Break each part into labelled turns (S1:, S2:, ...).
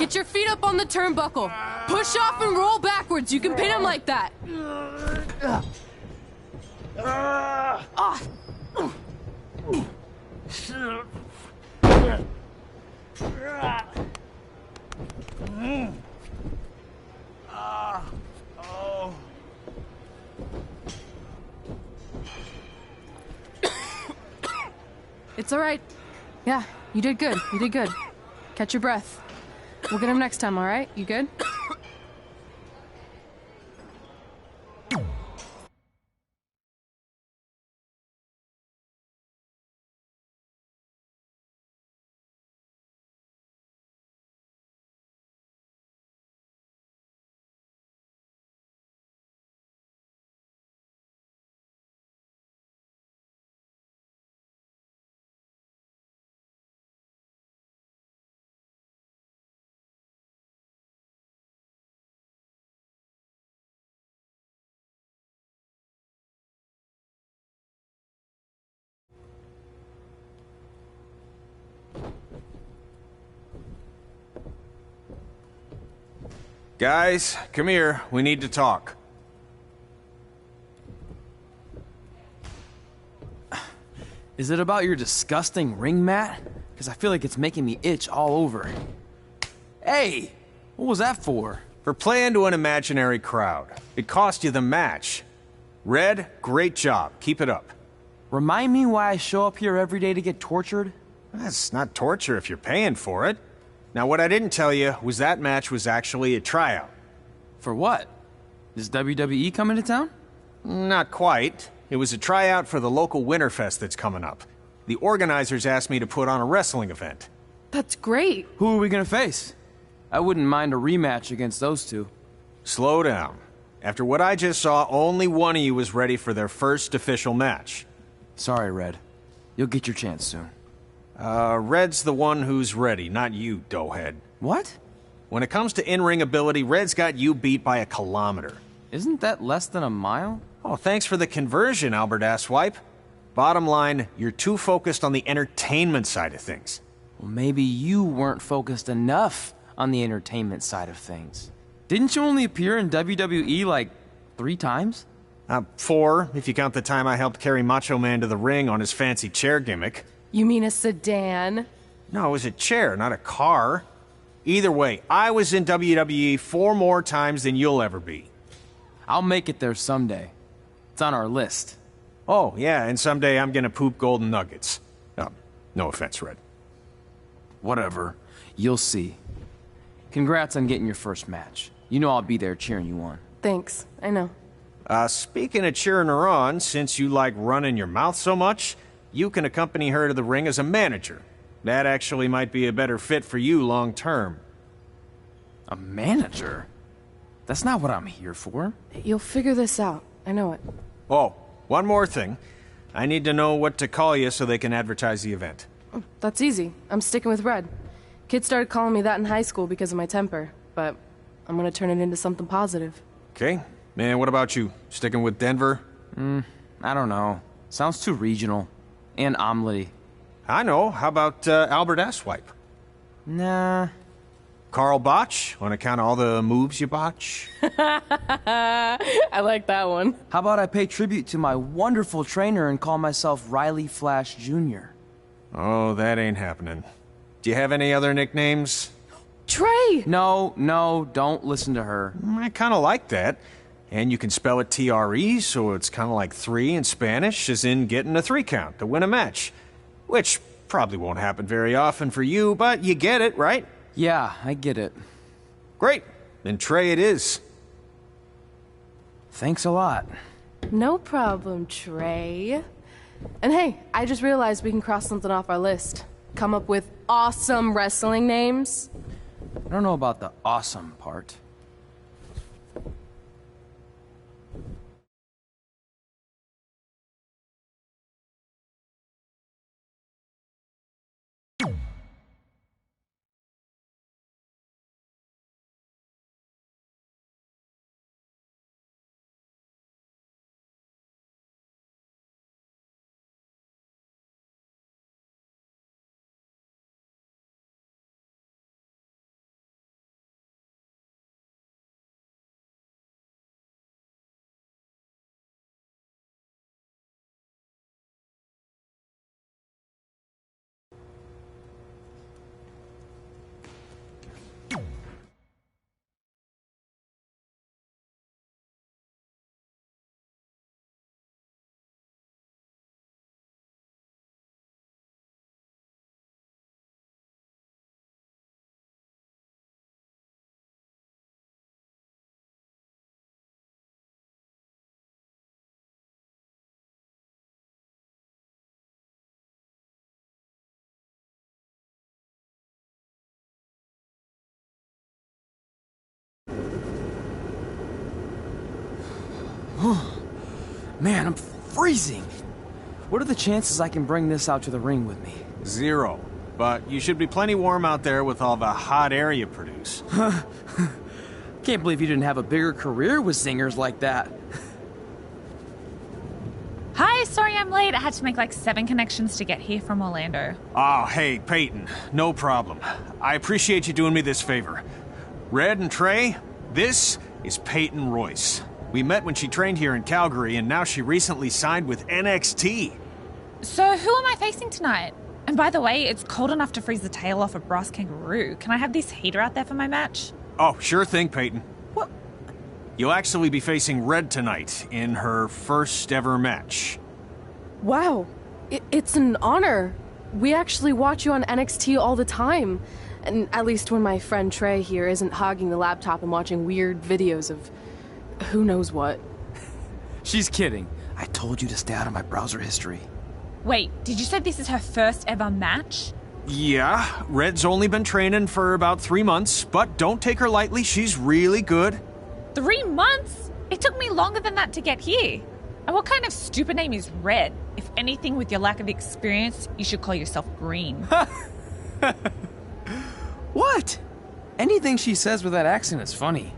S1: Get your feet up on the turnbuckle. Push off and roll backwards. You can pin him like that. It's all right. Yeah, you did good. You did good. Catch your breath. We'll get him next time, all right? You good?
S2: Guys, come here. We need to talk.
S3: Is it about your disgusting ring mat? Because I feel like it's making me itch all over. Hey! What was that for?
S2: For playing to an imaginary crowd. It cost you the match. Red, great job. Keep it up.
S3: Remind me why I show up here every day to get tortured?
S2: That's not torture if you're paying for it. Now, what I didn't tell you was that match was actually a tryout.
S3: For what? Is WWE coming to town?
S2: Not quite. It was a tryout for the local Winterfest that's coming up. The organizers asked me to put on a wrestling event.
S1: That's great.
S3: Who are we gonna face? I wouldn't mind a rematch against those two.
S2: Slow down. After what I just saw, only one of you was ready for their first official match.
S3: Sorry, Red. You'll get your chance soon.
S2: Red's the one who's ready, not you, doughhead.
S3: What?
S2: When it comes to in-ring ability, Red's got you beat by a kilometer.
S3: Isn't that less than a mile?
S2: Oh, thanks for the conversion, Albert Asswipe. Bottom line, you're too focused on the entertainment side of things.
S3: Well, maybe you weren't focused enough on the entertainment side of things. Didn't you only appear in WWE like 3 times?
S2: 4, if you count the time I helped carry Macho Man to the ring on his fancy chair gimmick.
S1: You mean a sedan?
S2: No, it was a chair, not a car. Either way, I was in WWE 4 more times than you'll ever be.
S3: I'll make it there someday. It's on our list.
S2: Oh, yeah, and someday I'm gonna poop golden nuggets. No offense, Red.
S3: Whatever. You'll see. Congrats on getting your first match. You know I'll be there cheering you on.
S1: Thanks. I know.
S2: Speaking of cheering her on, since you like running your mouth so much, you can accompany her to the ring as a manager. That actually might be a better fit for you long term.
S3: A manager? That's not what I'm here for.
S1: You'll figure this out. I know it.
S2: Oh, one more thing. I need to know what to call you so they can advertise the event.
S1: That's easy. I'm sticking with Red. Kids started calling me that in high school because of my temper, but I'm gonna turn it into something positive.
S2: Okay. Man, what about you? Sticking with Denver?
S3: I don't know. Sounds too regional. And omelette-y.
S2: I know. How about Albert Asswipe?
S3: Nah.
S2: Carl Botch, on account of all the moves you botch?
S1: I like that one.
S3: How about I pay tribute to my wonderful trainer and call myself Riley Flash Jr.?
S2: Oh, that ain't happening. Do you have any other nicknames?
S1: Trey!
S3: No, don't listen to her.
S2: I kind of like that. And you can spell it T-R-E, so it's kind of like 3 in Spanish, as in getting a 3 count to win a match. Which probably won't happen very often for you, but you get it, right?
S3: Yeah, I get it.
S2: Great. Then Trey it is.
S3: Thanks a lot.
S1: No problem, Trey. And hey, I just realized we can cross something off our list. Come up with awesome wrestling names.
S3: I don't know about the awesome part. Man, I'm freezing. What are the chances I can bring this out to the ring with me?
S2: 0. But you should be plenty warm out there with all the hot air you produce.
S3: Can't believe you didn't have a bigger career with singers like that.
S4: Hi, sorry I'm late. I had to make like 7 connections to get here from Orlando.
S2: Oh, hey, Peyton. No problem. I appreciate you doing me this favor. Red and Trey, this is Peyton Royce. We met when she trained here in Calgary, and now she recently signed with NXT.
S4: So who am I facing tonight? And by the way, it's cold enough to freeze the tail off a brass kangaroo. Can I have this heater out there for my match?
S2: Oh, sure thing, Peyton.
S4: What?
S2: You'll actually be facing Red tonight in her first ever match.
S1: Wow, it's an honor. We actually watch you on NXT all the time. And at least when my friend Trey here isn't hogging the laptop and watching weird videos of who knows what.
S3: She's kidding. I told you to stay out of my browser history.
S4: Wait, did you say this is her first ever match?
S2: Yeah, Red's only been training for about 3 months, but don't take her lightly, she's really good.
S4: 3 months? It took me longer than that to get here. And what kind of stupid name is Red? If anything, with your lack of experience, you should call yourself Green.
S3: What? Anything she says with that accent is funny.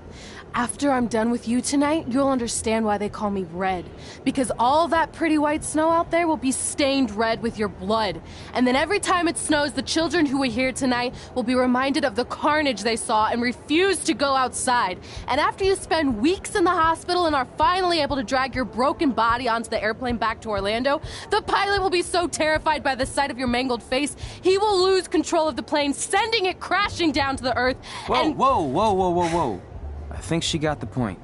S1: After I'm done with you tonight, you'll understand why they call me Red. Because all that pretty white snow out there will be stained red with your blood. And then every time it snows, the children who were here tonight will be reminded of the carnage they saw and refuse to go outside. And after you spend weeks in the hospital and are finally able to drag your broken body onto the airplane back to Orlando, the pilot will be so terrified by the sight of your mangled face, he will lose control of the plane, sending it crashing down to the earth.
S3: Whoa. I think she got the point.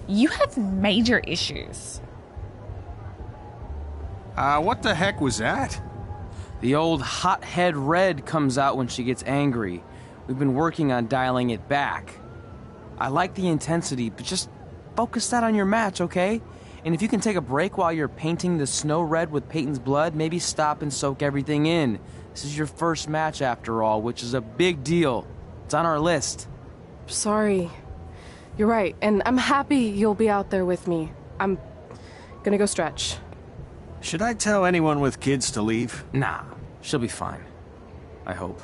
S4: You have major issues.
S2: What the heck was that?
S3: The old hothead Red comes out when she gets angry. We've been working on dialing it back. I like the intensity, but just focus that on your match, okay? And if you can take a break while you're painting the snow red with Peyton's blood, maybe stop and soak everything in. This is your first match after all, which is a big deal. It's on our list.
S1: Sorry. You're right, and I'm happy you'll be out there with me. I'm gonna go stretch.
S2: Should I tell anyone with kids to leave?
S3: Nah, she'll be fine. I hope.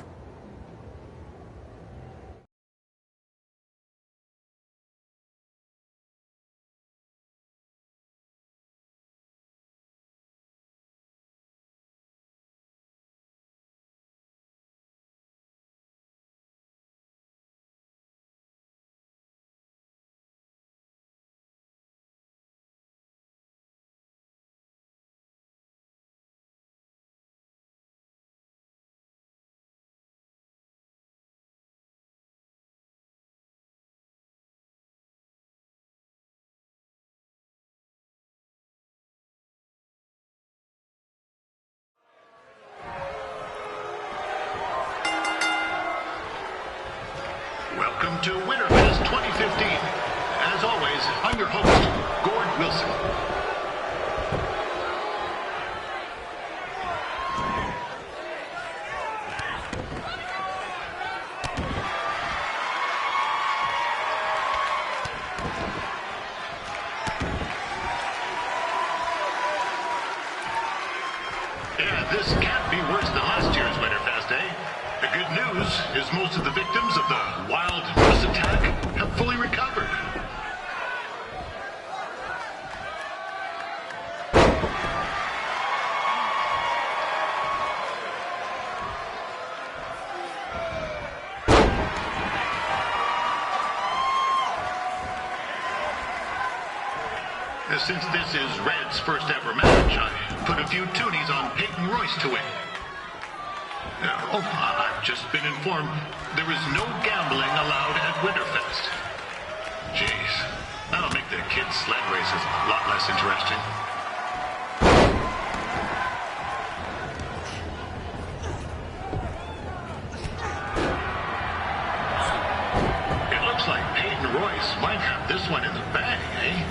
S5: Welcome to Winterfest 2015. As always, I'm your host, Gord Wilson. Yeah, this can't be worse than last year's Winterfest, eh? The good news is most of the victims of the wild Russ attack have fully recovered. Since this is Red's first ever match, I put a few toonies on Peyton Royce to win. I've just been informed there is no gambling allowed at Winterfest. Jeez, that'll make the kids' sled races a lot less interesting. It looks like Peyton Royce might have this one in the bag, eh?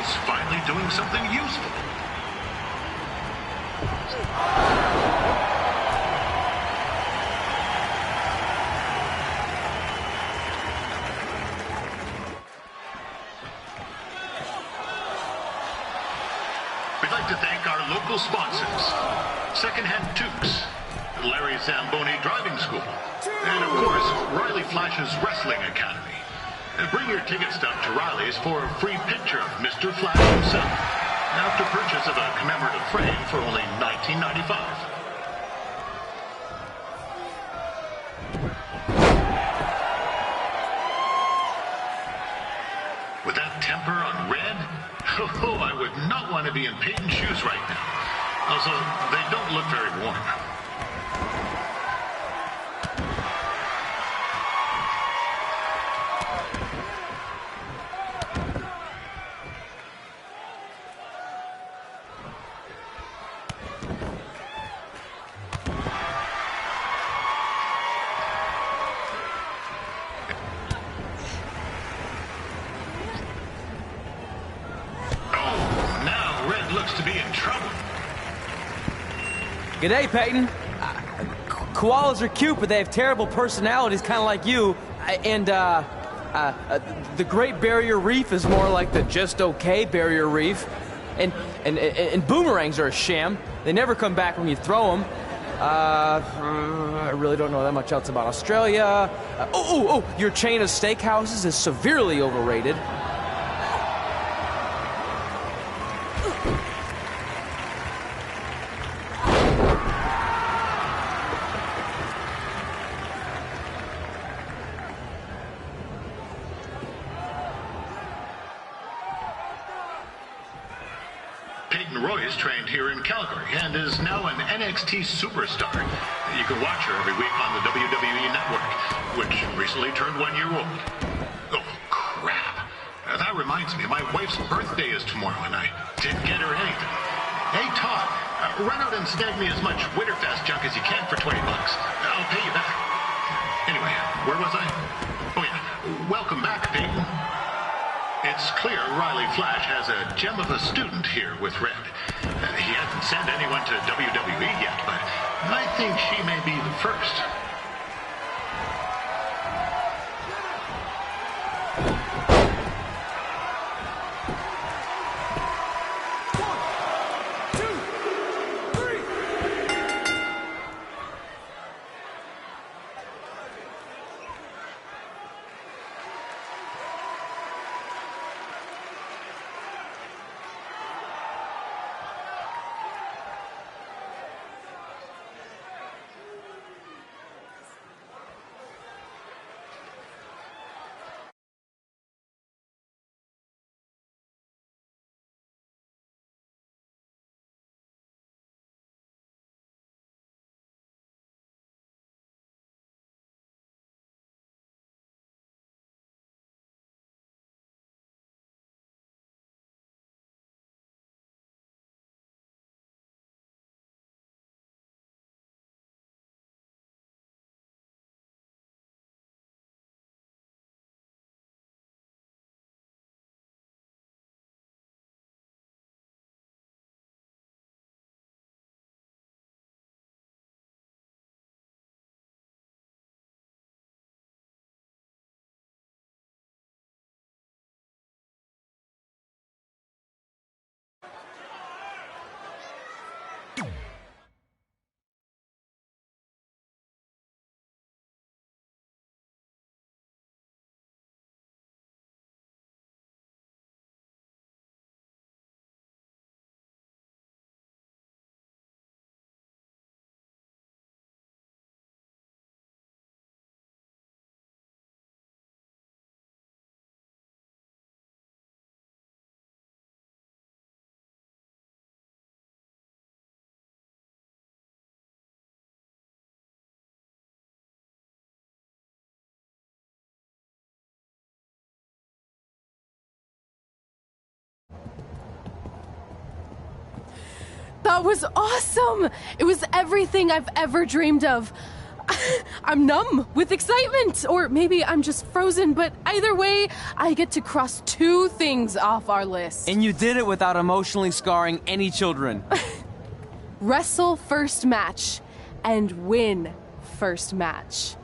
S5: He's finally doing something useful. We'd like to thank our local sponsors, Secondhand Toques, Larry Zamboni Driving School, and of course, Riley Flash's Wrestling Academy. Bring your ticket stub to Riley's for a free picture of Mr. Flash himself, after purchase of a commemorative frame for only $19.95. With that temper on Red, oh, I would not want to be in Peyton's shoes right now. Also, they don't look very warm.
S3: G'day, Peyton. Koalas are cute, but they have terrible personalities, kind of like you. And, the Great Barrier Reef is more like the just okay Barrier Reef. And boomerangs are a sham. They never come back when you throw them. I really don't know that much else about Australia. Your chain of steakhouses is severely overrated.
S5: Trained here in Calgary and is now an NXT superstar. You can watch her every week on the WWE Network, which recently turned 1 year old. Oh, crap. That reminds me, my wife's birthday is tomorrow and I didn't get her anything. Hey, Todd, run out and snag me as much Winterfest junk as you can for $20. I'll pay you back. Anyway, where was I? Oh, yeah. Welcome back, Peyton. It's clear Riley Flash has a gem of a student here with Red. He hasn't sent anyone to WWE yet, but I think she may be the first.
S1: That was awesome! It was everything I've ever dreamed of. I'm numb with excitement, or maybe I'm just frozen, but either way, I get to cross 2 things off our list.
S3: And you did it without emotionally scarring any children.
S1: Wrestle first match and win first match.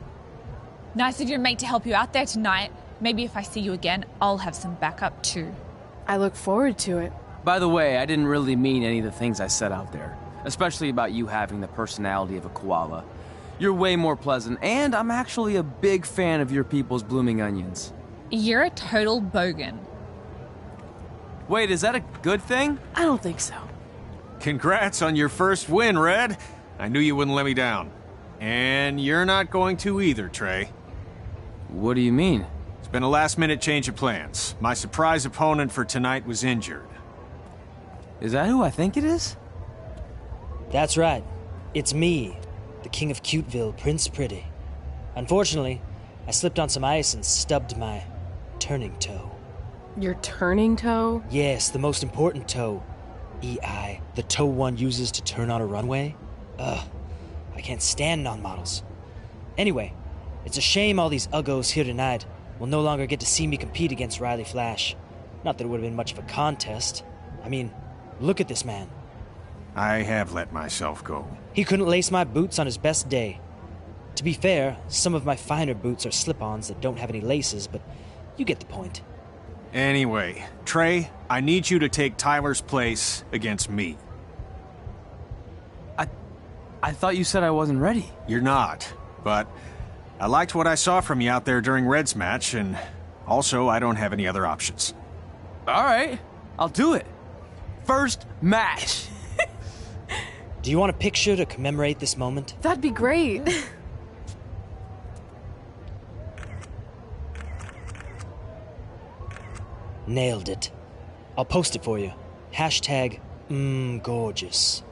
S4: Nice of your mate to help you out there tonight. Maybe if I see you again, I'll have some backup too.
S1: I look forward to it.
S3: By the way, I didn't really mean any of the things I said out there, especially about you having the personality of a koala. You're way more pleasant, and I'm actually a big fan of your people's blooming onions.
S4: You're a total bogan.
S3: Wait, is that a good thing?
S1: I don't think so.
S2: Congrats on your first win, Red. I knew you wouldn't let me down. And you're not going to either, Trey.
S3: What do you mean?
S2: It's been a last-minute change of plans. My surprise opponent for tonight was injured.
S3: Is that who I think it is?
S6: That's right. It's me, the King of Cuteville, Prince Pretty. Unfortunately, I slipped on some ice and stubbed my turning toe.
S1: Your turning toe?
S6: Yes, the most important toe. EI, the toe one uses to turn on a runway. Ugh, I can't stand non-models. Anyway, it's a shame all these uggos here tonight will no longer get to see me compete against Riley Flash. Not that it would have been much of a contest. I mean, look at this man.
S2: I have let myself go.
S6: He couldn't lace my boots on his best day. To be fair, some of my finer boots are slip-ons that don't have any laces, but you get the point.
S2: Anyway, Trey, I need you to take Tyler's place against me.
S3: I thought you said I wasn't ready.
S2: You're not, but I liked what I saw from you out there during Red's match, and also I don't have any other options.
S3: All right, I'll do it. First match.
S6: Do you want a picture to commemorate this moment?
S1: That'd be great.
S6: Nailed it. I'll post it for you. Hashtag, gorgeous.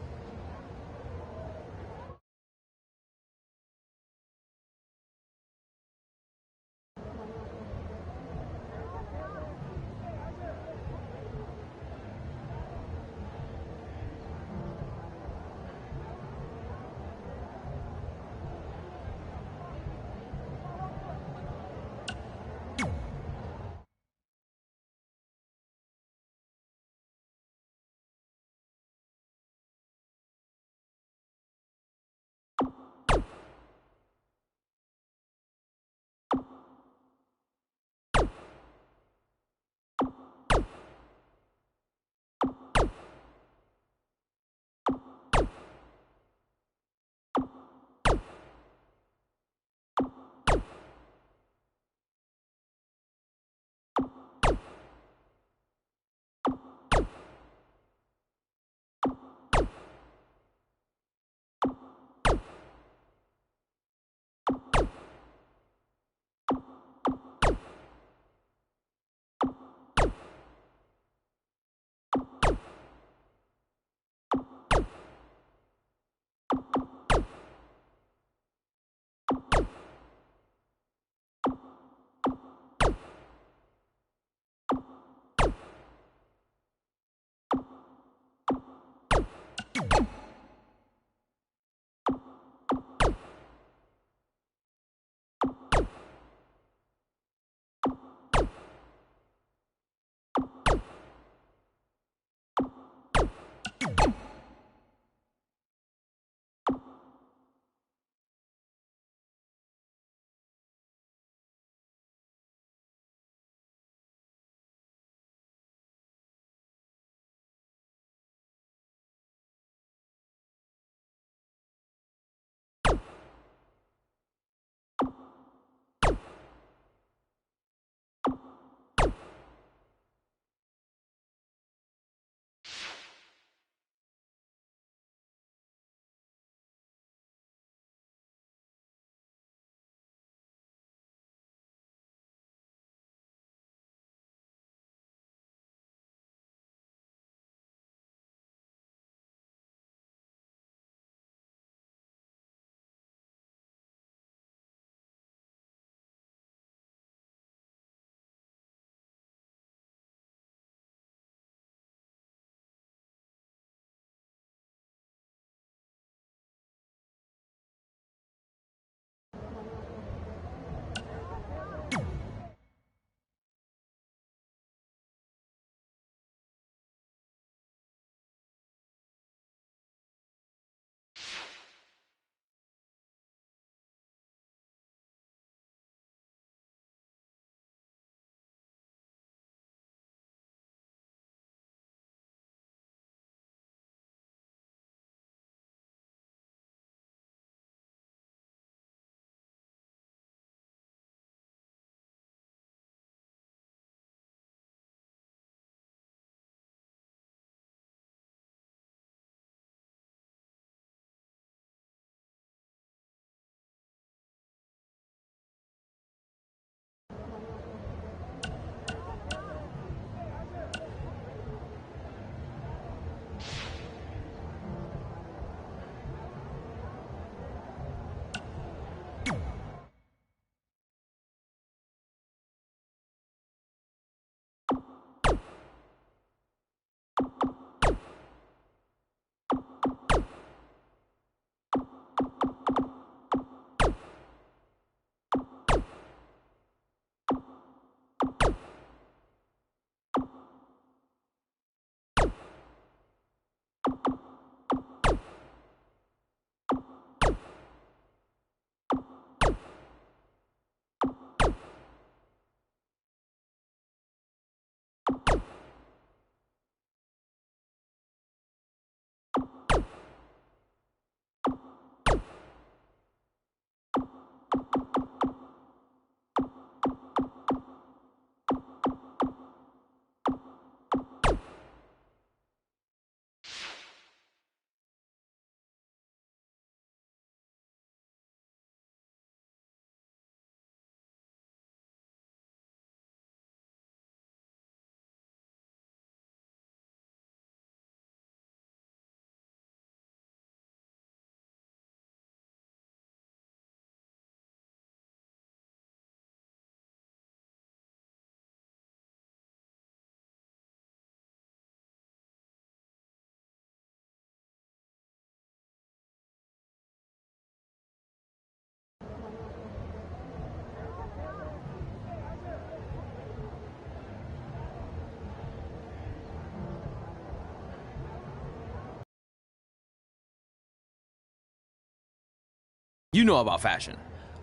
S3: You know about fashion.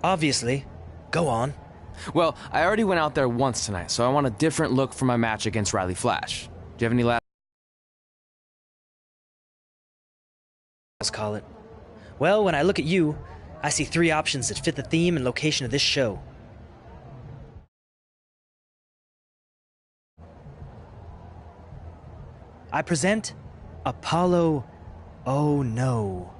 S6: Obviously. Go on.
S3: Well, I already went out there once tonight, so I want a different look for my match against Riley Flash. Do you have any last...
S6: Let's call it. Well, when I look at you, I see 3 options that fit the theme and location of this show. I present Apollo Oh No.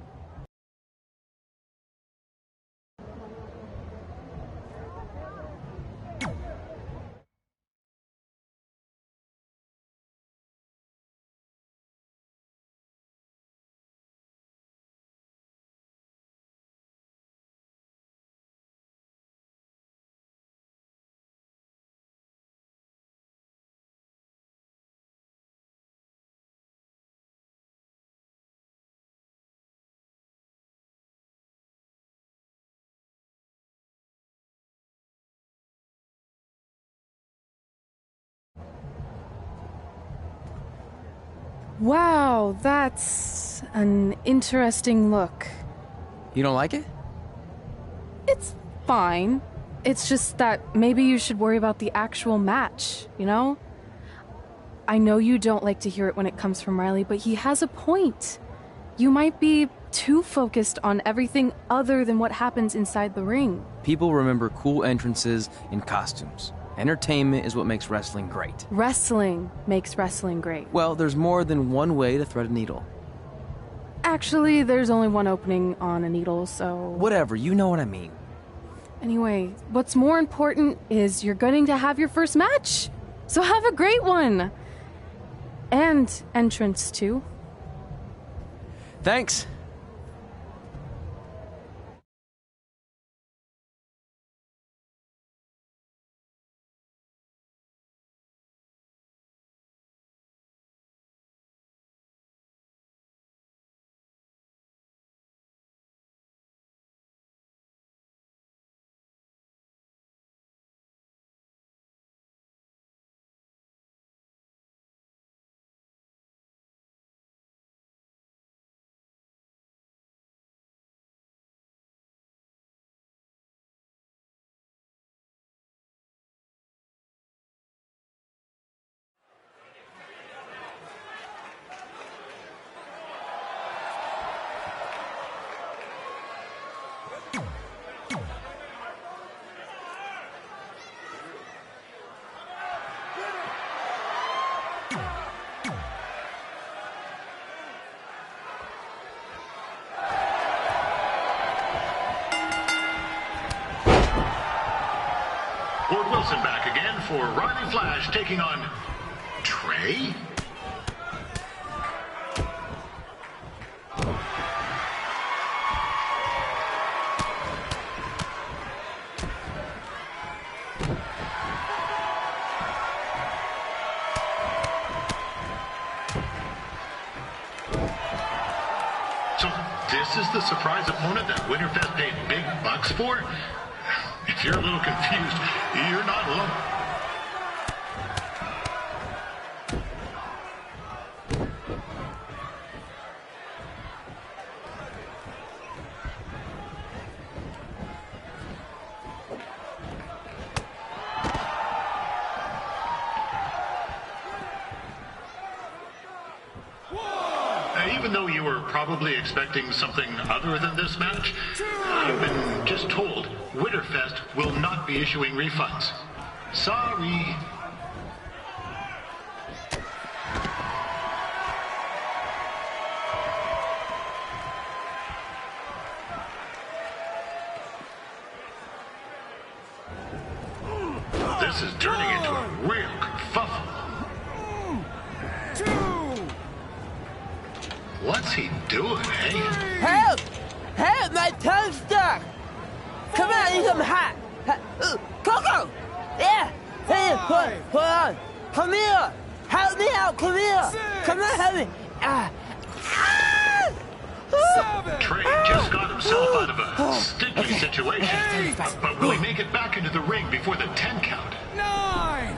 S1: Wow, that's an interesting look.
S3: You don't like it?
S1: It's fine. It's just that maybe you should worry about the actual match, you know? I know you don't like to hear it when it comes from Riley, but he has a point. You might be too focused on everything other than what happens inside the ring.
S3: People remember cool entrances and costumes. Entertainment is what makes wrestling great.
S1: Wrestling makes wrestling great.
S3: Well, there's more than one way to thread a needle.
S1: Actually, there's only one opening on a needle, so...
S3: Whatever, you know what I mean.
S1: Anyway, what's more important is you're going to have your first match. So have a great one. And entrance, too.
S3: Thanks.
S5: Wilson back again for Riley Flash taking on Trey. So this is the surprise opponent that Winterfest paid big bucks for? If you're a little confused, you're not alone. Even though you were probably expecting something other than this match, I've been just told Winterfest will not be issuing refunds. Sorry. This is turning into a real kerfuffle. What's he doing, eh?
S7: Help! Help! My tongue's stuck! Come on, I need some hot! Coco! Yeah! Hey, hold on! Come here! Help me out! Come here! Come on, help me!
S5: Trey just got himself out of a sticky situation. But will he make it back into the ring before the 10 count?
S8: 9!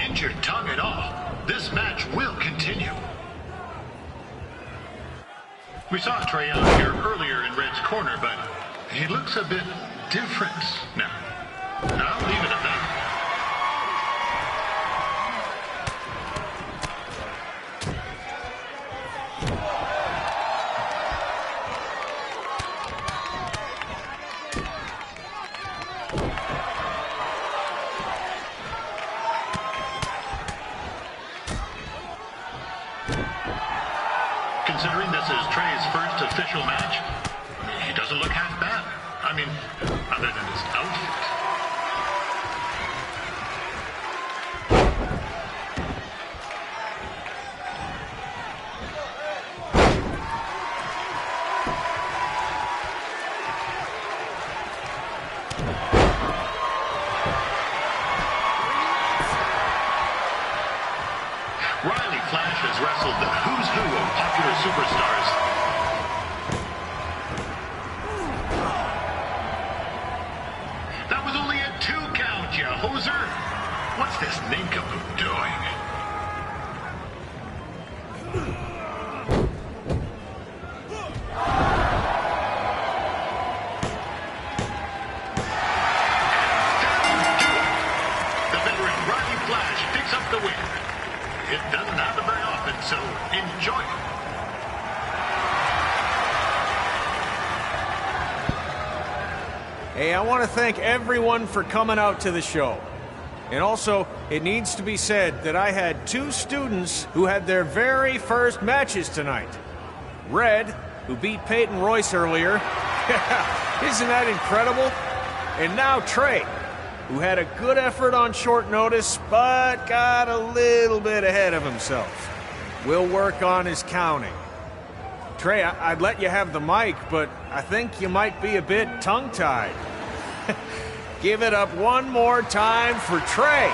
S5: Injured tongue and all, this match will continue. We saw Trey out here earlier in Red's corner, but He looks a bit different now. I'll leave it at that. Considering this is Trey's first official match, he doesn't look half bad. I mean, other than his outfit. Riley Flash has wrestled the who's who of popular superstars. That was only a 2 count, you hoser. What's this nincompoop doing? The veteran Riley Flash picks up the win. It doesn't happen very often, so enjoy it.
S2: Hey, I want to thank everyone for coming out to the show. And also, it needs to be said that I had 2 students who had their very first matches tonight. Red, who beat Peyton Royce earlier. Isn't that incredible? And now Trey, who had a good effort on short notice, but got a little bit ahead of himself. We'll work on his counting. Trey, I'd let you have the mic, but I think you might be a bit tongue-tied. Give it up one more time for Trey.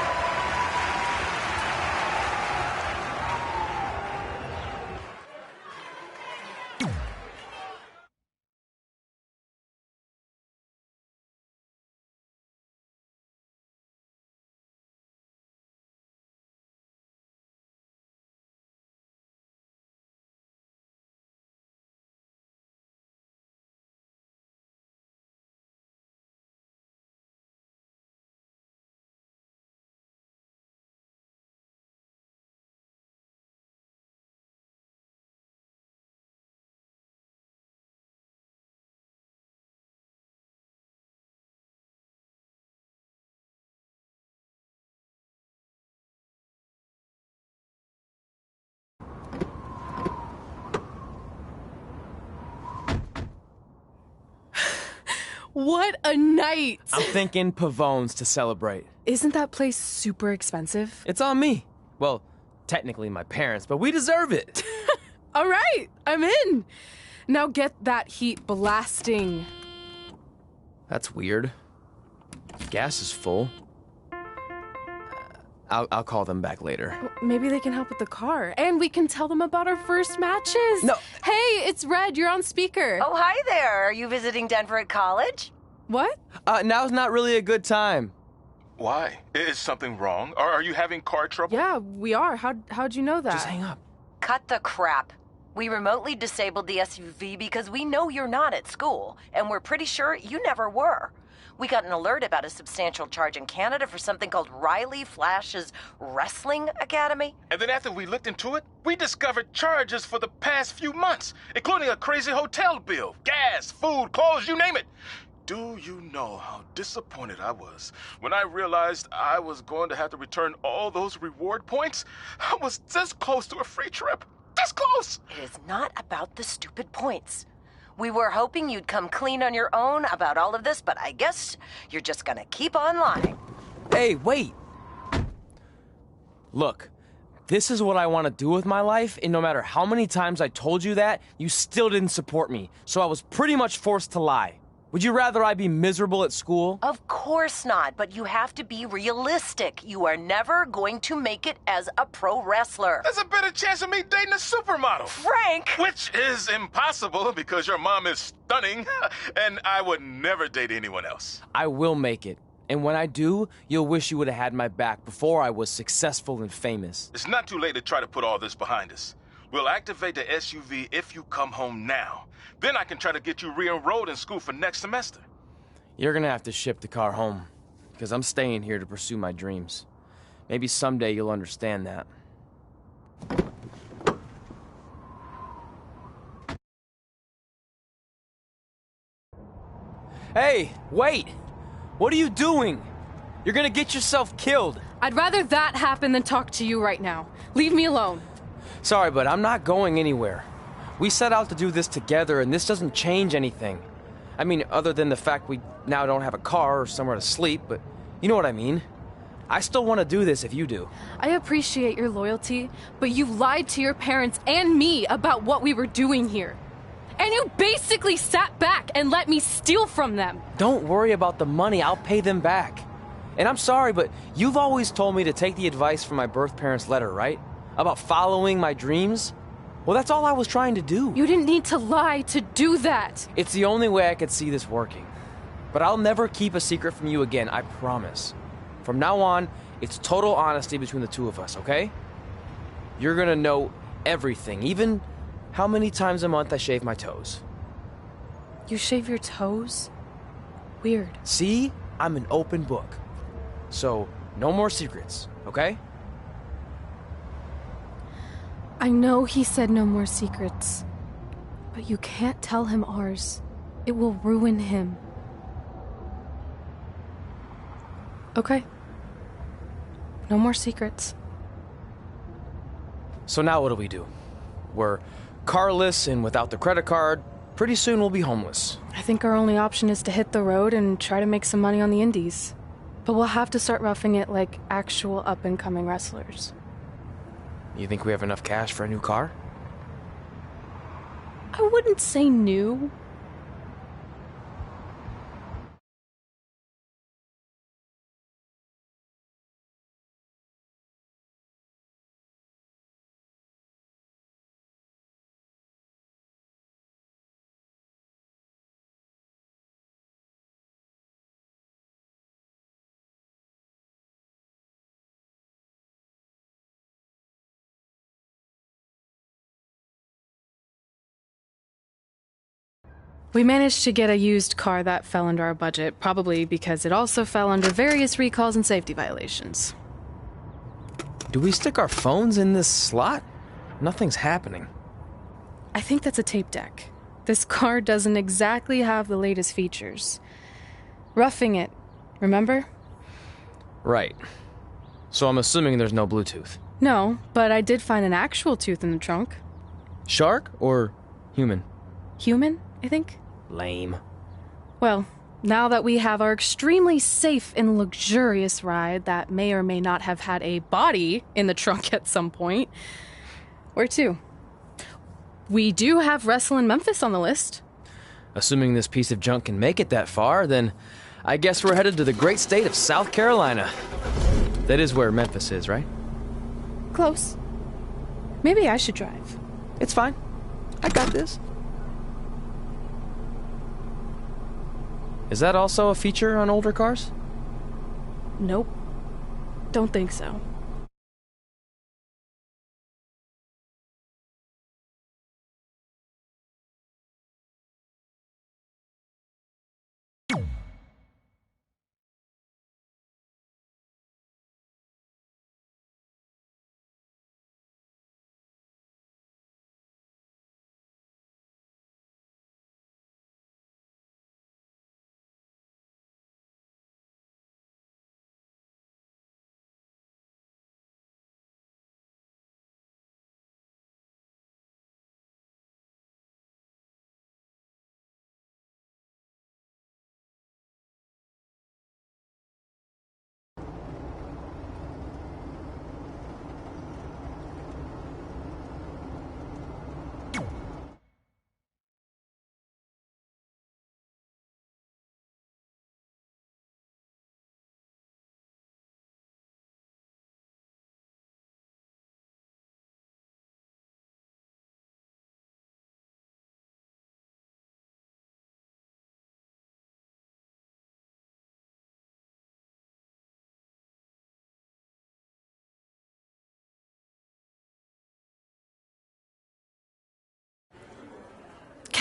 S1: What a night!
S3: I'm thinking Pavone's to celebrate.
S1: Isn't that place super expensive?
S3: It's on me. Well, technically my parents, but we deserve it.
S1: All right, I'm in. Now get that heat blasting.
S3: That's weird. Gas is full. I'll call them back later.
S1: Maybe they can help with the car. And we can tell them about our first matches.
S3: No.
S1: Hey, it's Red. You're on speaker.
S8: Oh, hi there. Are you visiting Denver at college?
S1: What?
S3: Now's not really a good time.
S9: Why? Is something wrong? Or are you having car trouble?
S1: Yeah, we are. How'd you know that?
S3: Just hang up.
S8: Cut the crap. We remotely disabled the SUV because we know you're not at school, and we're pretty sure you never were. We got an alert about a substantial charge in Canada for something called Riley Flash's Wrestling Academy.
S9: And then after we looked into it, we discovered charges for the past few months, including a crazy hotel bill, gas, food, clothes, you name it. Do you know how disappointed I was when I realized I was going to have to return all those reward points? I was this close to a free trip. This close!
S8: It is not about the stupid points. We were hoping you'd come clean on your own about all of this, but I guess you're just gonna keep on lying.
S3: Hey, wait. Look, this is what I want to do with my life, and no matter how many times I told you that, you still didn't support me, so I was pretty much forced to lie. Would you rather I be miserable at school?
S8: Of course not, but you have to be realistic. You are never going to make it as a pro wrestler.
S9: There's a better chance of me dating a supermodel.
S8: Frank!
S9: Which is impossible because your mom is stunning, and I would never date anyone else.
S3: I will make it. And when I do, you'll wish you would have had my back before I was successful and famous.
S9: It's not too late to try to put all this behind us. We'll activate the SUV if you come home now. Then I can try to get you re-enrolled in school for next semester.
S3: You're gonna have to ship the car home, because I'm staying here to pursue my dreams. Maybe someday you'll understand that. Hey, wait! What are you doing? You're gonna get yourself killed.
S1: I'd rather that happen than talk to you right now. Leave me alone.
S3: Sorry, but I'm not going anywhere. We set out to do this together, and this doesn't change anything. I mean, other than the fact we now don't have a car or somewhere to sleep, but you know what I mean. I still want to do this if you do.
S1: I appreciate your loyalty, but you lied to your parents and me about what we were doing here. And you basically sat back and let me steal from them.
S3: Don't worry about the money, I'll pay them back. And I'm sorry, but you've always told me to take the advice from my birth parents' letter, right? About following my dreams? Well, that's all I was trying to do.
S1: You didn't need to lie to do that.
S3: It's the only way I could see this working. But I'll never keep a secret from you again, I promise. From now on, it's total honesty between the two of us, okay? You're gonna know everything, even how many times a month I shave my toes.
S1: You shave your toes? Weird.
S3: See? I'm an open book. So, no more secrets, okay?
S1: I know he said no more secrets, but you can't tell him ours. It will ruin him. Okay. No more secrets.
S3: So now what do we do? We're carless and without the credit card. Pretty soon we'll be homeless.
S1: I think our only option is to hit the road and try to make some money on the indies. But we'll have to start roughing it like actual up-and-coming wrestlers.
S3: You think we have enough cash for a new car?
S1: I wouldn't say new. We managed to get a used car that fell under our budget, probably because it also fell under various recalls and safety violations.
S3: Do we stick our phones in this slot? Nothing's happening.
S1: I think that's a tape deck. This car doesn't exactly have the latest features. Roughing it, remember?
S3: Right. So I'm assuming there's no Bluetooth.
S1: No, but I did find an actual tooth in the trunk.
S3: Shark or human?
S1: Human, I think.
S3: Lame.
S1: Well, now that we have our extremely safe and luxurious ride that may or may not have had a body in the trunk at some point, where to? We do have Wrestle in Memphis on the list.
S3: Assuming this piece of junk can make it that far, then I guess we're headed to the great state of South Carolina. That is where Memphis is, right?
S1: Close. Maybe I should drive.
S3: It's fine. I got this. Is that also a feature on older cars?
S1: Nope. Don't think so.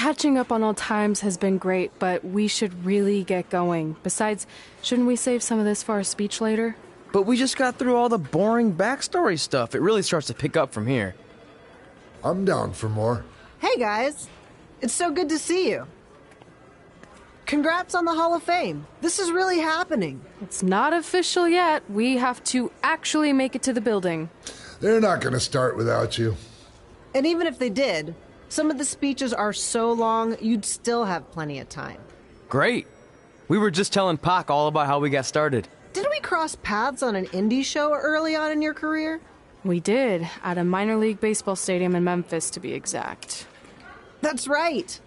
S1: Catching up on old times has been great, but we should really get going. Besides, shouldn't we save some of this for our speech later?
S3: But we just got through all the boring backstory stuff. It really starts to pick up from here.
S10: I'm down for more.
S11: Hey guys, it's so good to see you. Congrats on the Hall of Fame. This is really happening.
S1: It's not official yet. We have to actually make it to the building.
S10: They're not going to start without you.
S11: And even if they did, some of the speeches are so long, you'd still have plenty of time.
S3: Great. We were just telling Pac all about how we got started.
S11: Didn't we cross paths on an indie show early on in your career?
S1: We did, at a minor league baseball stadium in Memphis, to be exact.
S11: That's right.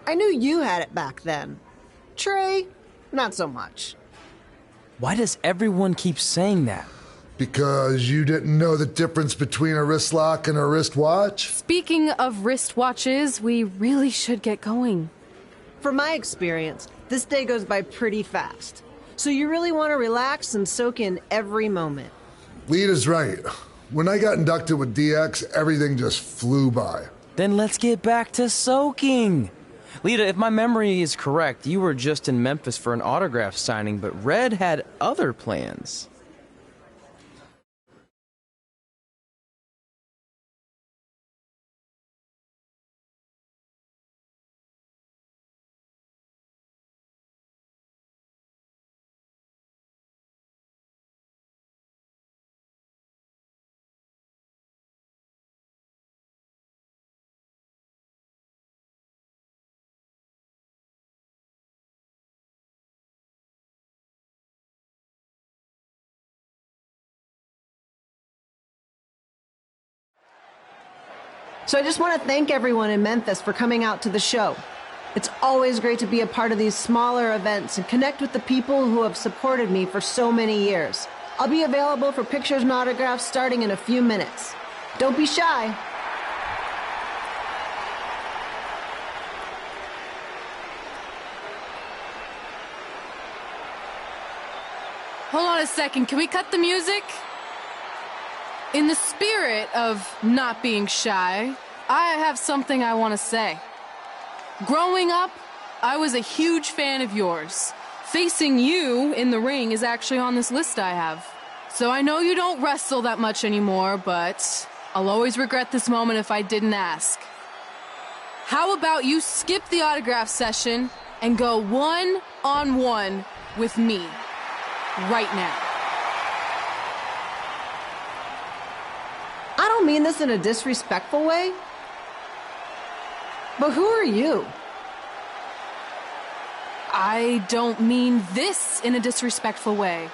S11: I knew you had it back then. Trey, not so much.
S3: Why does everyone keep saying that?
S10: Because you didn't know the difference between a wrist lock and a wristwatch?
S1: Speaking of wristwatches, we really should get going.
S11: From my experience, this day goes by pretty fast. So you really want to relax and soak in every moment.
S10: Lita's right. When I got inducted with DX, everything just flew by.
S3: Then let's get back to soaking. Lita, if my memory is correct, you were just in Memphis for an autograph signing, but Red had other plans.
S11: So I just want to thank everyone in Memphis for coming out to the show. It's always great to be a part of these smaller events and connect with the people who have supported me for so many years. I'll be available for pictures and autographs starting in a few minutes. Don't be shy.
S1: Hold on a second, can we cut the music? In the spirit of not being shy, I have something I want to say. Growing up, I was a huge fan of yours. Facing you in the ring is actually on this list I have. So I know you don't wrestle that much anymore, but I'll always regret this moment if I didn't ask. How about you skip the autograph session and go one-on-one with me right now?
S11: I don't mean this in a disrespectful way, but who are you?
S1: I don't mean this in a disrespectful way,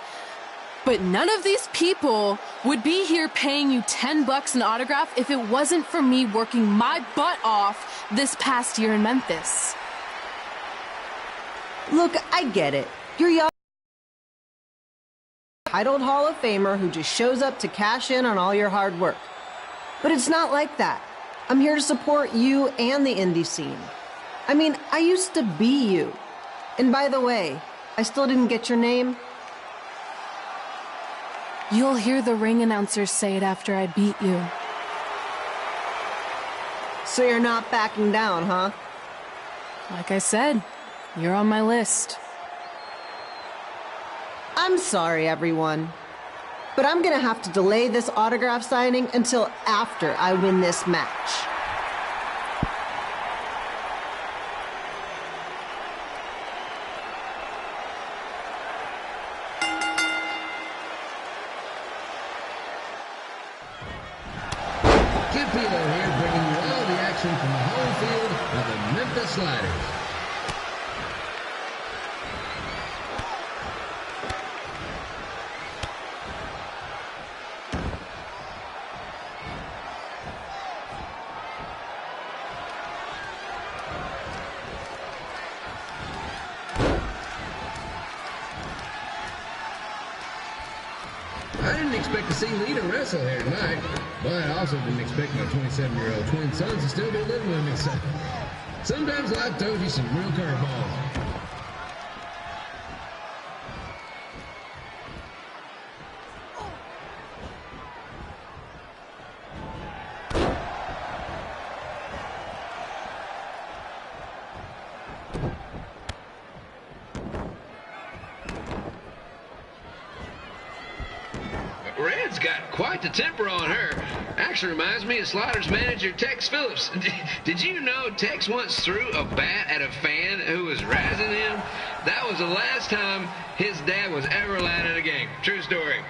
S1: but none of these people would be here paying you $10 an autograph if it wasn't for me working my butt off this past year in Memphis.
S11: Look, I get it. You're young, titled Hall of Famer who just shows up to cash in on all your hard work. But it's not like that. I'm here to support you and the indie scene. I mean, I used to be you. And by the way, I still didn't get your name.
S1: You'll hear the ring announcers say it after I beat you.
S11: So you're not backing down, huh?
S1: Like I said, you're on my list.
S11: I'm sorry, everyone. But I'm gonna have to delay this autograph signing until after I win this match.
S12: Kid Pilo here, bringing you all the action from the home field of the Memphis Sliders. I didn't expect to see Lita wrestle here tonight, but I also didn't expect my 27-year-old twin sons to still be living with me, so sometimes life throws you some real curveballs. quite the temper on her. Actually reminds me of Slaughter's manager, Tex Phillips. Did you know Tex once threw a bat at a fan who was razzing him? That was the last time his dad was ever allowed in a game. True story.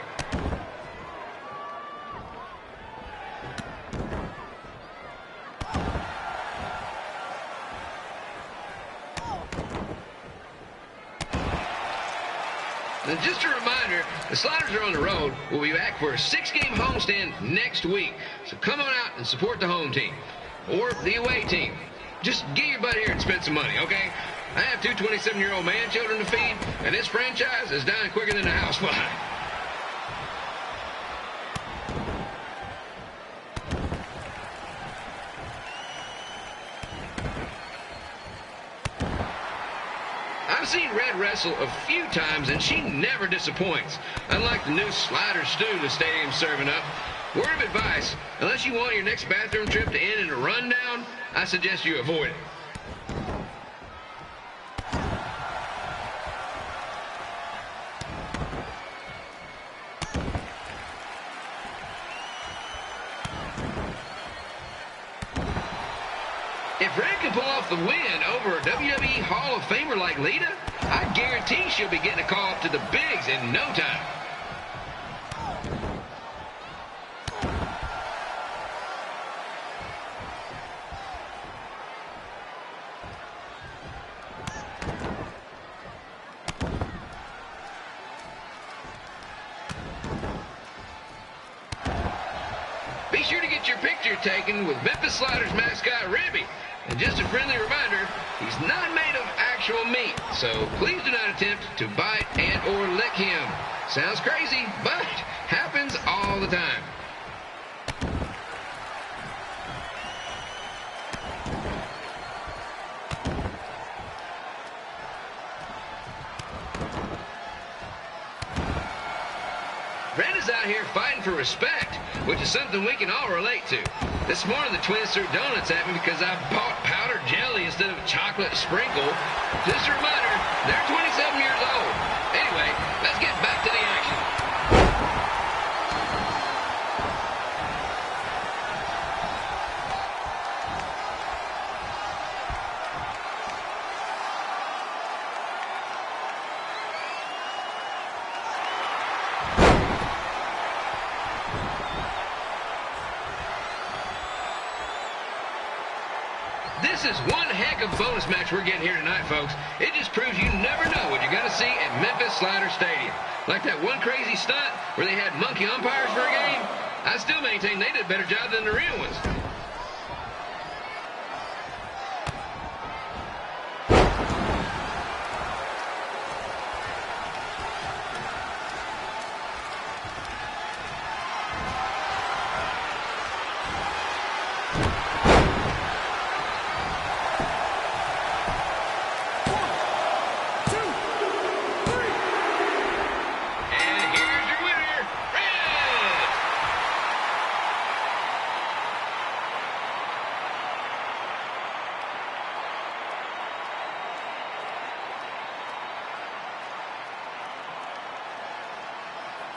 S12: And just a reminder, the Sliders are on the road. We'll be back for a 6-game homestand next week. So come on out and support the home team. Or the away team. Just get your butt here and spend some money, okay? I have 2 27-year-old man children to feed, and this franchise is dying quicker than a house fire. I've seen Red wrestle a few times, and she never disappoints. Unlike the new slider stew the stadium's serving up. Word of advice, unless you want your next bathroom trip to end in a rundown, I suggest you avoid it. If Red can pull off the win over a WWE Hall of Famer like Lita, I guarantee she'll be getting a call up to the bigs in no time. Be sure to get your picture taken with Memphis Sliders mascot Ribby. And just a friendly reminder, he's not made of actual meat, so please do not attempt to bite and or lick him. Sounds crazy, but happens all the time. Red is out here fighting for respect, which is something we can all relate to. This morning the twins threw donuts at me because I bought powdered jelly instead of chocolate sprinkle. Just a reminder, they're 27 years old. Anyway, let's get back to the action. This is one heck of a bonus match we're getting here tonight, folks. It just proves you never know what you're going to see at Memphis Slider Stadium. Like that one crazy stunt where they had monkey umpires for a game. I still maintain they did a better job than the real ones.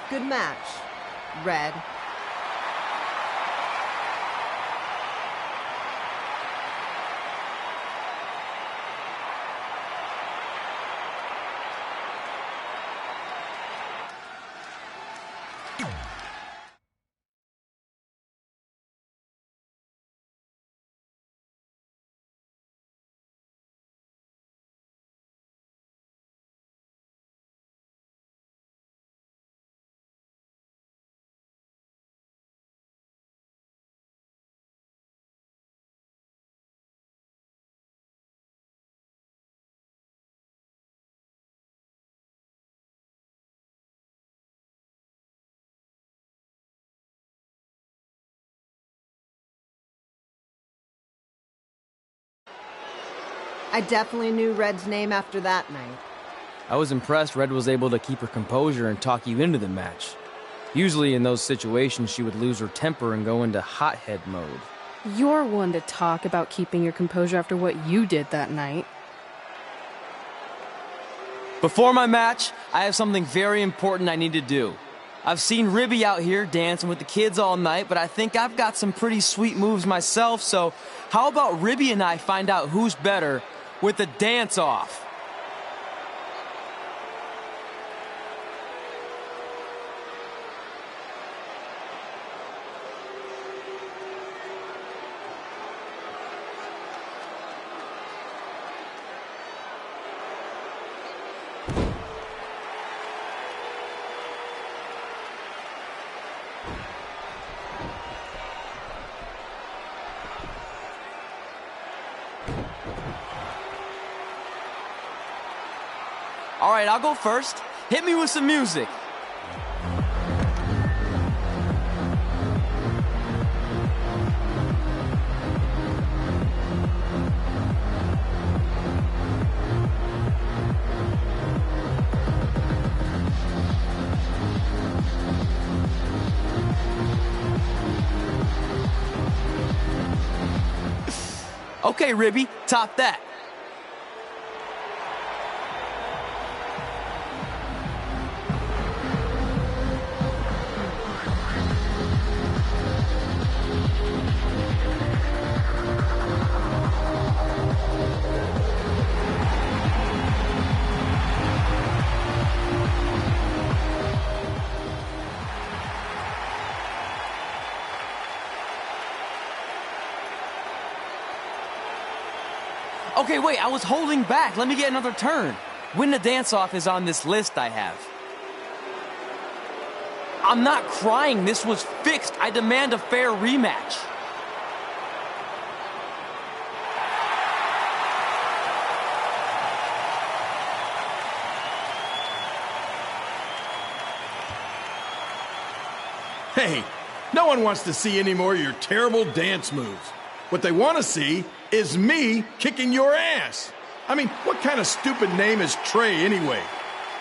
S11: Good match, Red. I definitely knew Red's name after that night.
S3: I was impressed Red was able to keep her composure and talk you into the match. Usually in those situations, she would lose her temper and go into hothead mode.
S1: You're one to talk about keeping your composure after what you did that night.
S3: Before my match, I have something very important I need to do. I've seen Ribby out here dancing with the kids all night, but I think I've got some pretty sweet moves myself, so how about Ribby and I find out who's better with the dance-off? All right, I'll go first. Hit me with some music. Okay, Ribby, top that. Okay, wait, I was holding back. Let me get another turn. Win the dance-off is on this list I have. I'm not crying. This was fixed. I demand a fair rematch.
S13: Hey, no one wants to see any more of your terrible dance moves. What they want to see is me kicking your ass. I mean, what kind of stupid name is Trey anyway?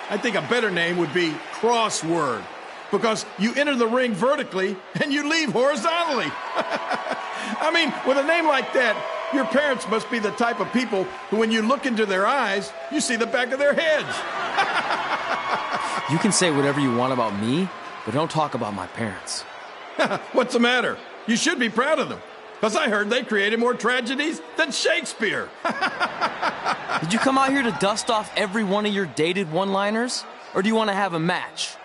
S13: I think a better name would be Crossword, because you enter the ring vertically and you leave horizontally. I mean, with a name like that, your parents must be the type of people who, when you look into their eyes, you see the back of their heads.
S3: You can say whatever you want about me, but don't talk about my parents.
S13: What's the matter? You should be proud of them. Because I heard they created more tragedies than Shakespeare.
S3: Did you come out here to dust off every one of your dated one-liners? Or do you want to have a match?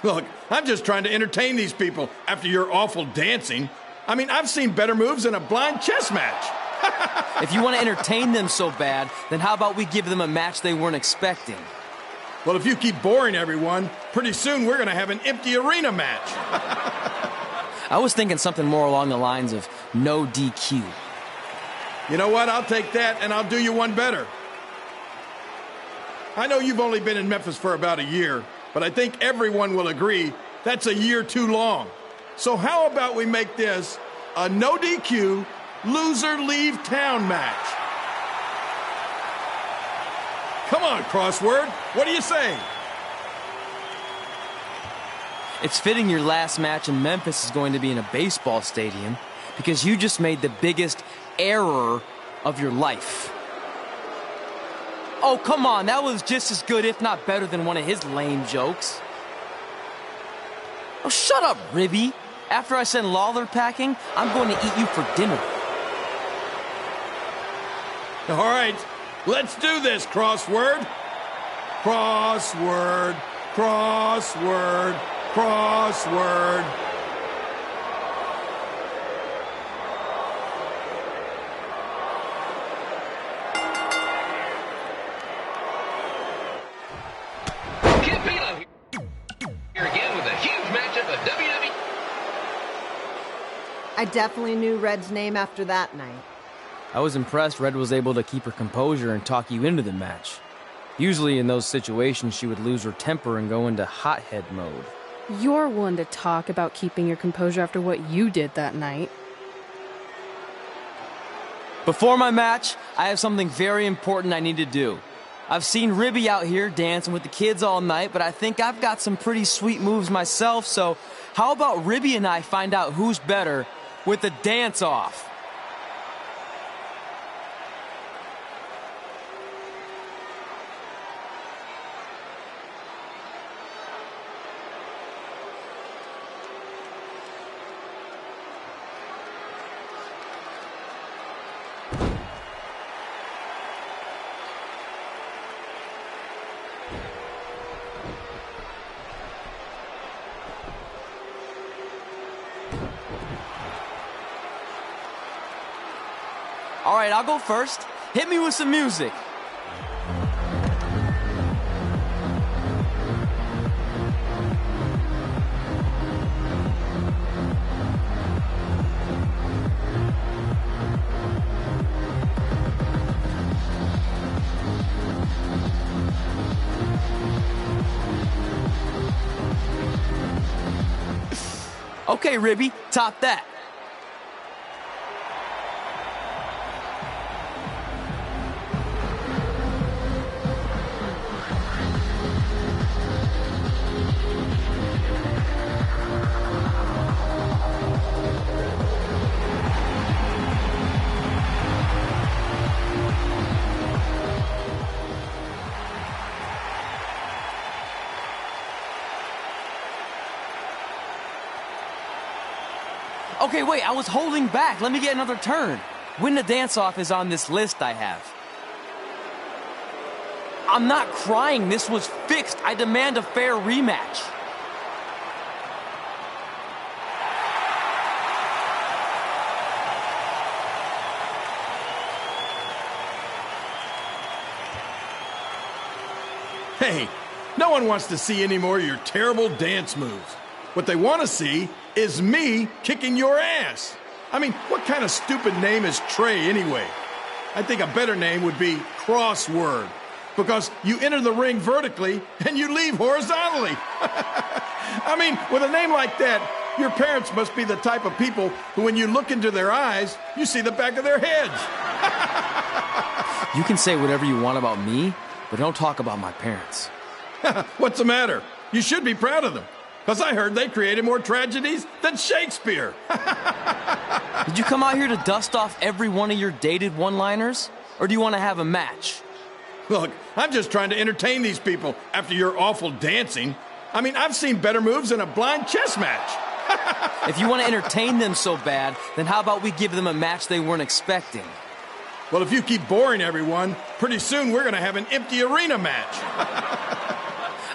S13: Look, I'm just trying to entertain these people after your awful dancing. I mean, I've seen better moves in a blind chess match.
S3: If you want to entertain them so bad, then how about we give them a match they weren't expecting?
S13: Well, if you keep boring everyone, pretty soon we're going to have an empty arena match.
S3: I was thinking something more along the lines of no DQ.
S13: You know what? I'll take that, and I'll do you one better. I know you've only been in Memphis for about a year, but I think everyone will agree that's a year too long. So how about we make this a no DQ, loser leave town match? Come on, Crossword. What do you say?
S3: It's fitting your last match in Memphis is going to be in a baseball stadium because you just made the biggest error of your life. Oh, come on. That was just as good, if not better, than one of his lame jokes. Oh, shut up, Ribby. After I send Lawler packing, I'm going to eat you for dinner.
S13: All right, let's do this, Crossword. Crossword, crossword, crossword.
S11: I definitely knew Red's name after that night.
S3: I was impressed Red was able to keep her composure and talk you into the match. Usually in those situations, she would lose her temper and go into hothead mode.
S1: You're one to talk about keeping your composure after what you did that night.
S3: Before my match, I have something very important I need to do. I've seen Ribby out here dancing with the kids all night, but I think I've got some pretty sweet moves myself, so how about Ribby and I find out who's better with the dance-off? All right, I'll go first. Hit me with some music. Okay, Ribby, top that. Okay, wait, I was holding back. Let me get another turn. Win the dance-off is on this list I have. I'm not crying. This was fixed. I demand a fair rematch.
S13: Hey, no one wants to see any more of your terrible dance moves. What they want to see is me kicking your ass. I mean, what kind of stupid name is Trey anyway? I think a better name would be Crossword, because you enter the ring vertically and you leave horizontally. I mean, with a name like that, your parents must be the type of people who, when you look into their eyes, you see the back of their heads.
S3: You can say whatever you want about me, but don't talk about my parents.
S13: What's the matter? You should be proud of them. Because I heard they created more tragedies than Shakespeare.
S3: Did you come out here to dust off every one of your dated one-liners? Or do you want to have a match?
S13: Look, I'm just trying to entertain these people after your awful dancing. I mean, I've seen better moves in a blind chess match.
S3: If you want to entertain them so bad, then how about we give them a match they weren't expecting?
S13: Well, if you keep boring everyone, pretty soon we're going to have an empty arena match.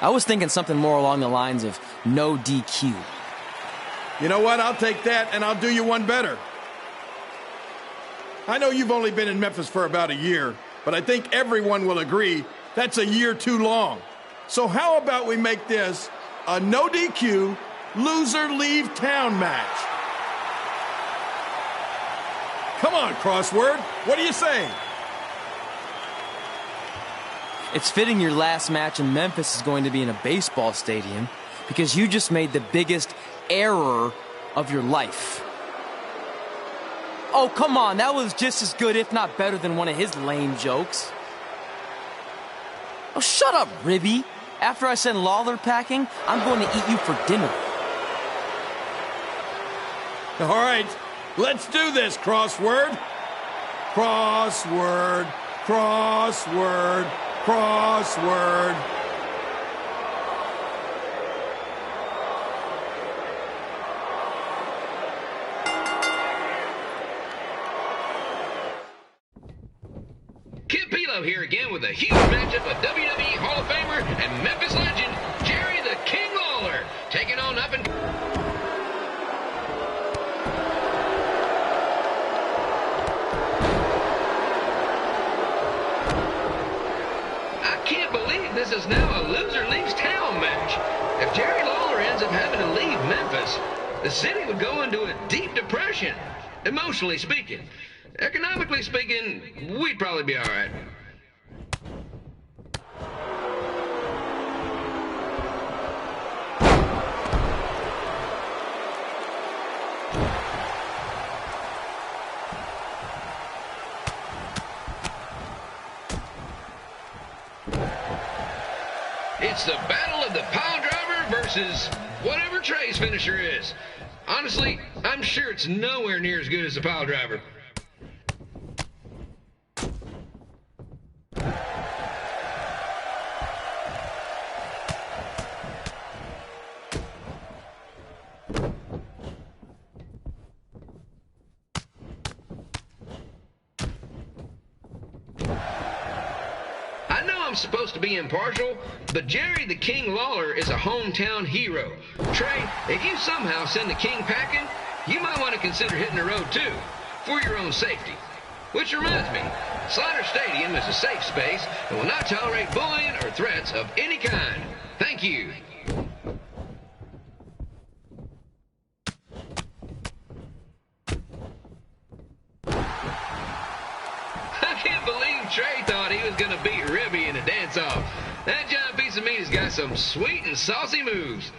S3: I was thinking something more along the lines of no DQ.
S13: You know what? I'll take that, and I'll do you one better. I know you've only been in Memphis for about a year, but I think everyone will agree that's a year too long. So how about we make this a no DQ, loser leave town match? Come on, Crossword. What do you say?
S3: It's fitting your last match in Memphis is going to be in a baseball stadium because you just made the biggest error of your life. Oh, come on. That was just as good, if not better, than one of his lame jokes. Oh, shut up, Ribby. After I send Lawler packing, I'm going to eat you for dinner.
S13: All right, let's do this, Crossword. Crossword, crossword, crossword.
S12: Kid Pilo here again with a huge matchup of WWE Hall of Famer and Memphis legend, Jerry the King Lawler, taking on up and... I can't believe this is now a loser leaves town match. If Jerry Lawler ends up having to leave Memphis, the city would go into a deep depression, emotionally speaking. Economically speaking, we'd probably be all right. It's the battle of the pile driver versus whatever Trey's finisher is. Honestly, I'm sure it's nowhere near as good as the pile driver. I'm supposed to be impartial, but Jerry the King Lawler is a hometown hero. Trey, if you somehow send the King packing, you might want to consider hitting the road too, for your own safety. Which reminds me, Slaughter Stadium is a safe space and will not tolerate bullying or threats of any kind. Thank you. I can't believe Trey thought he was gonna beat Ribby in a dance-off. That giant piece of meat has got some sweet and saucy moves.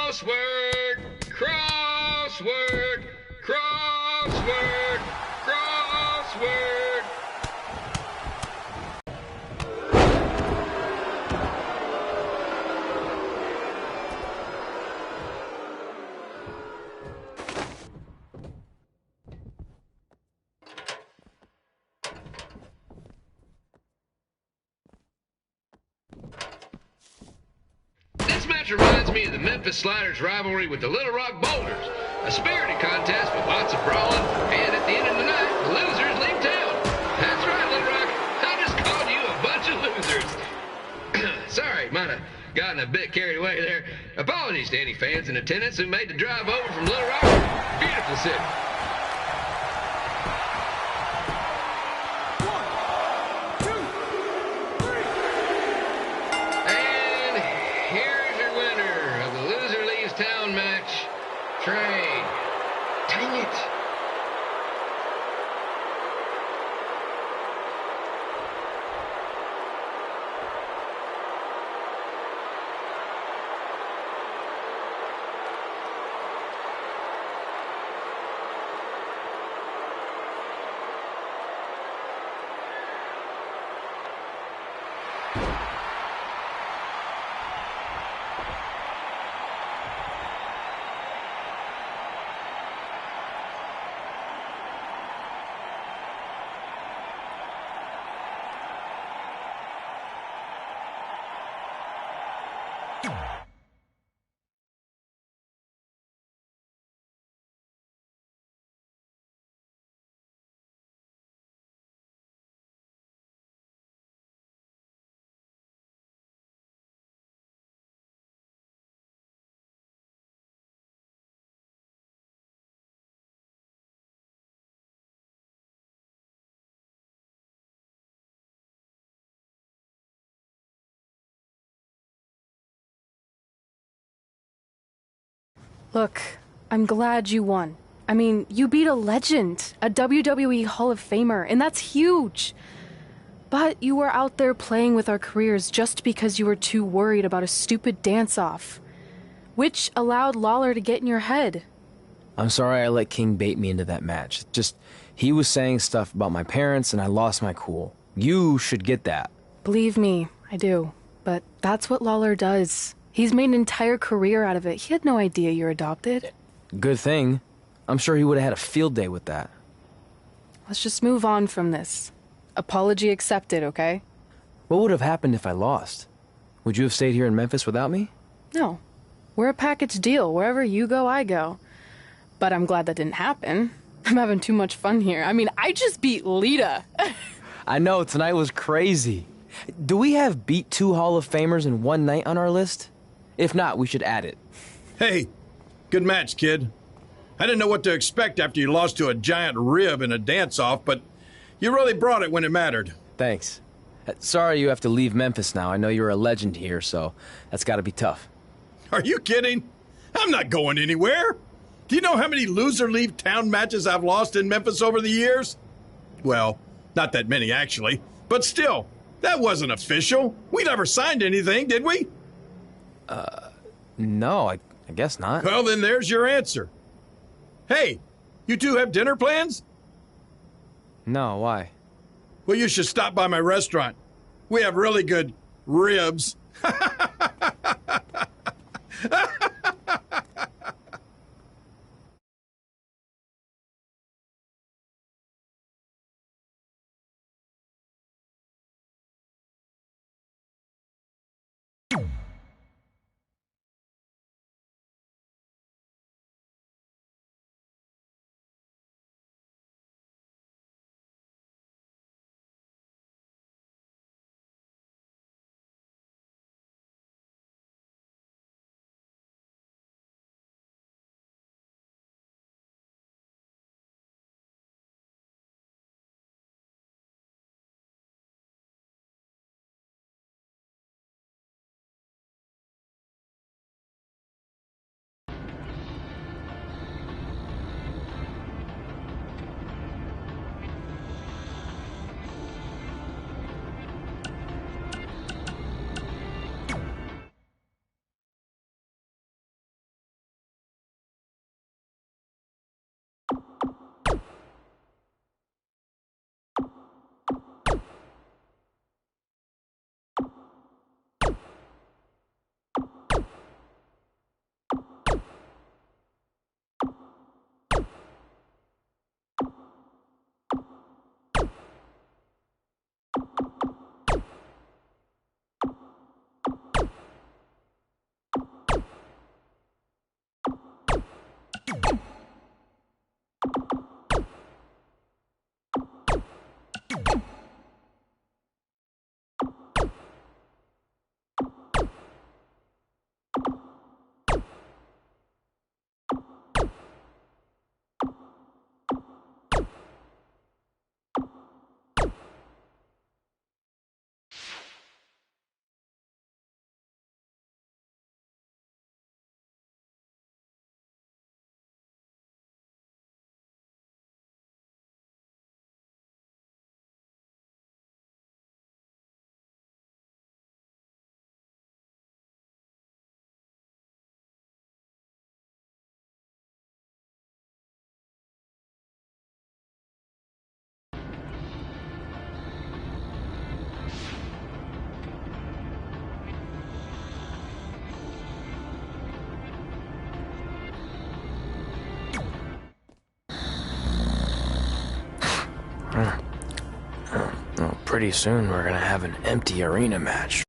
S12: Crossword, crossword, crossword, crossword. This match reminds me of the Memphis Sliders' rivalry with the Little Rock Boulders, a spirited contest with lots of brawling, and at the end of the night, the losers leave town. That's right, Little Rock. I just called you a bunch of losers. Sorry, might have gotten a bit carried away there. Apologies to any fans in attendance who made the drive over from Little Rock. Beautiful city. Trey. Dang it.
S1: Look, I'm glad you won. I mean, you beat a legend, a WWE Hall of Famer, and that's huge. But you were out there playing with our careers just because you were too worried about a stupid dance-off, which allowed Lawler to get in your head.
S3: I'm sorry I let King bait me into that match. Just, he was saying stuff about my parents and I lost my cool. You should get that.
S1: Believe me, I do. But that's what Lawler does. He's made an entire career out of it. He had no idea you're adopted.
S3: Good thing. I'm sure he would have had a field day with that.
S1: Let's just move on from this. Apology accepted, okay?
S3: What would have happened if I lost? Would you have stayed here in Memphis without me?
S1: No. We're a package deal. Wherever you go, I go. But I'm glad that didn't happen. I'm having too much fun here. I mean, I just beat Lita.
S3: I know, tonight was crazy. Do we have beat 2 Hall of Famers in one night on our list? If not, we should add it.
S13: Hey, good match, kid. I didn't know what to expect after you lost to a giant rib in a dance-off, but you really brought it when it mattered.
S3: Thanks. Sorry you have to leave Memphis now. I know you're a legend here, so that's gotta be tough.
S13: Are you kidding? I'm not going anywhere. Do you know how many loser-leave-town matches I've lost in Memphis over the years? Well, not that many, actually. But still, that wasn't official. We never signed anything, did we?
S3: No, I guess not.
S13: Well, then there's your answer. Hey, you two have dinner plans?
S3: No, why?
S13: Well, you should stop by my restaurant. We have really good ribs.
S3: pretty soon we're gonna have an empty arena match.